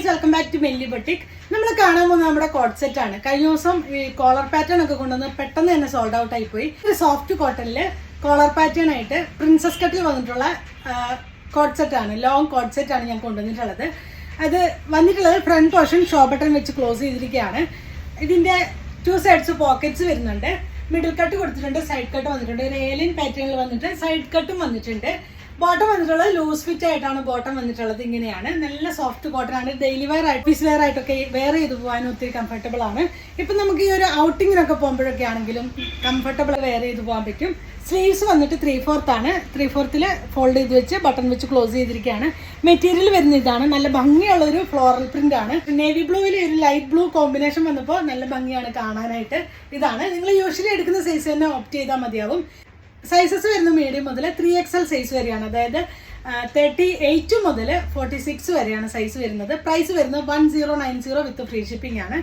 Guys, welcome back to Melly boutique. നമ്മൾ കാണാൻ പോകുന്നത് നമ്മുടെ കോട്ട് സെറ്റ് ആണ്. കഴിഞ്ഞ ദിവസം ഈ കോളർ പാറ്റേൺ ഒക്കെ കൊണ്ടുവന്ന് പെട്ടെന്ന് തന്നെ സോൾഡ് ഔട്ട് ആയി പോയി. ഒരു സോഫ്റ്റ് കോട്ടണില് കോളർ പാറ്റേൺ ആയിട്ട് പ്രിൻസസ് കട്ടിൽ വന്നിട്ടുള്ള കോട്ട് സെറ്റ് ആണ്. ലോങ് കോട്ട് സെറ്റ് ആണ് ഞാൻ കൊണ്ടുവന്നിട്ടുള്ളത്. അത് വന്നിട്ടുള്ളത് ഫ്രണ്ട് പോർഷൻ ഷോ ബട്ടൺ വെച്ച് ക്ലോസ് ചെയ്തിരിക്കുകയാണ്. ഇതിന്റെ 2 സൈഡ്സ് പോക്കറ്റ്സ് വരുന്നുണ്ട്. മിഡിൽ കട്ട് കൊടുത്തിട്ടുണ്ട്, സൈഡ് കട്ട് വന്നിട്ടുണ്ട്. ഒരു ഏലിയൻ പാറ്റേണിൽ വന്നിട്ട് സൈഡ് കട്ടും വന്നിട്ടുണ്ട്. ബോട്ടം വന്നിട്ടുള്ളത് ലൂസ് ഫിറ്റ് ആയിട്ടാണ് ബോട്ടം വന്നിട്ടുള്ളത്. ഇങ്ങനെയാണ്, നല്ല സോഫ്റ്റ് കോട്ടൺ ആണ്. ഡെയിലി വെയർ ആയിട്ട് ഓഫീസ് വെയർ ആയിട്ടൊക്കെ വെയർ ചെയ്ത് പോകാനും ഒത്തിരി കംഫർട്ടബിൾ ആണ്. ഇപ്പം നമുക്ക് ഈ ഒരു ഔട്ടിങ്ങിനൊക്കെ പോകുമ്പോഴൊക്കെ ആണെങ്കിലും കംഫർട്ടബിൾ വെയർ ചെയ്ത് പോകാൻ പറ്റും. സ്ലീവ്സ് വന്നിട്ട് 3/4 ആണ്. 3/4 ഫോൾഡ് ചെയ്ത് വെച്ച് ബട്ടൺ വെച്ച് ക്ലോസ് ചെയ്തിരിക്കുകയാണ്. മെറ്റീരിയൽ വരുന്ന ഇതാണ്. നല്ല ഭംഗിയുള്ള ഒരു ഫ്ലോറൽ പ്രിന്റ് ആണ്. നേവി ബ്ലൂവിൽ ഒരു ലൈറ്റ് ബ്ലൂ കോമ്പിനേഷൻ വന്നപ്പോൾ നല്ല ഭംഗിയാണ് കാണാനായിട്ട്. ഇതാണ് നിങ്ങൾ യൂഷ്വലി എടുക്കുന്ന സൈസ് തന്നെ ഓപ്റ്റ് ചെയ്താൽ മതിയാവും. സൈസസ് വരുന്ന മീഡിയം മുതൽ 3XL സൈസ് വരെയാണ്. അതായത് 38 മുതൽ 46 വരെയാണ് സൈസ് വരുന്നത്. പ്രൈസ് വരുന്നത് 1090 വിത്ത് ഫ്രീ ഷിപ്പിംഗ് ആണ്.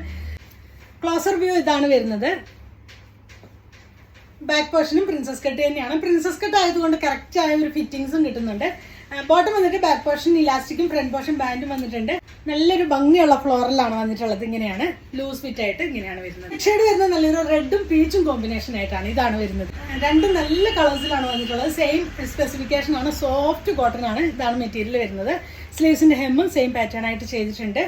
ക്ലോസർ വ്യൂ ഇതാണ് വരുന്നത്. ബാക്ക് പോർഷനും പ്രിൻസസ് കട്ട് തന്നെയാണ്. പ്രിൻസസ് കട്ട് ആയതുകൊണ്ട് കറക്റ്റ് ആയ ഒരു ഫിറ്റിംഗ്സും കിട്ടുന്നുണ്ട്. ബോട്ടം വന്നിട്ട് ബാക്ക് പോർഷൻ ഇലാസ്റ്റിക്കും ഫ്രണ്ട് പോർഷൻ ബാൻഡും വന്നിട്ടുണ്ട്. നല്ലൊരു ഭംഗിയുള്ള ഫ്ലോറലാണ് വന്നിട്ടുള്ളത്. ഇങ്ങനെയാണ് ലൂസ് ഫിറ്റ് ആയിട്ട് ഇങ്ങനെയാണ് വരുന്നത്. ഷെയ്ഡ് വരുന്നത് നല്ലൊരു റെഡും പീച്ചും കോമ്പിനേഷൻ ആയിട്ടാണ് ഇതാണ് വരുന്നത്. രണ്ടും നല്ല കളേഴ്സിലാണ് വന്നിട്ടുള്ളത്. സെയിം സ്പെസിഫിക്കേഷൻ ആണ്, സോഫ്റ്റ് കോട്ടൺ ആണ്. ഇതാണ് മെറ്റീരിയൽ വരുന്നത്. സ്ലീവ്സിന്റെ ഹെമ്മും സെയിം പാറ്റേൺ ആയിട്ട് ചെയ്തിട്ടുണ്ട്.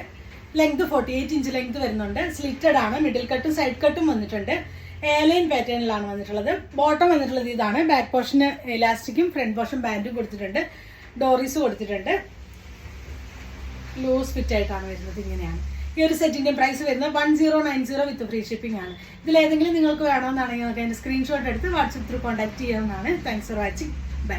ലെങ്ത് 48 ഇഞ്ച് ലെങ്ത് വരുന്നുണ്ട്. സ്ലിറ്റഡ് ആണ്. മിഡിൽ കട്ടും സൈഡ് കട്ടും വന്നിട്ടുണ്ട്. എയർലൈൻ പാറ്റേണിലാണ് വന്നിട്ടുള്ളത്. ബോട്ടം വന്നിട്ടുള്ളത് ഇതാണ്. ബാക്ക് പോർഷന് ഇലാസ്റ്റിക്കും ഫ്രണ്ട് പോർഷൻ ബാൻഡും കൊടുത്തിട്ടുണ്ട്. ഡോറീസ് കൊടുത്തിട്ടുണ്ട്. ലൂസ് ഫിറ്റ് ആയിട്ടാണ് വരുന്നത്. ഇങ്ങനെയാണ് ഈ ഒരു സെറ്റിന്റെ പ്രൈസ് വരുന്നത് 1090 വിത്ത് ഫ്രീ ഷിപ്പിംഗ് ആണ്. ഇതിലേതെങ്കിലും നിങ്ങൾക്ക് വേണമെന്നാണെങ്കിൽ നമുക്ക് അതിന്റെ സ്ക്രീൻഷോട്ട് എടുത്ത് വാട്സപ്പ് ത്രൂ കോൺടാക്ട് ചെയ്യാവുന്നതാണ്. Thanks for watching.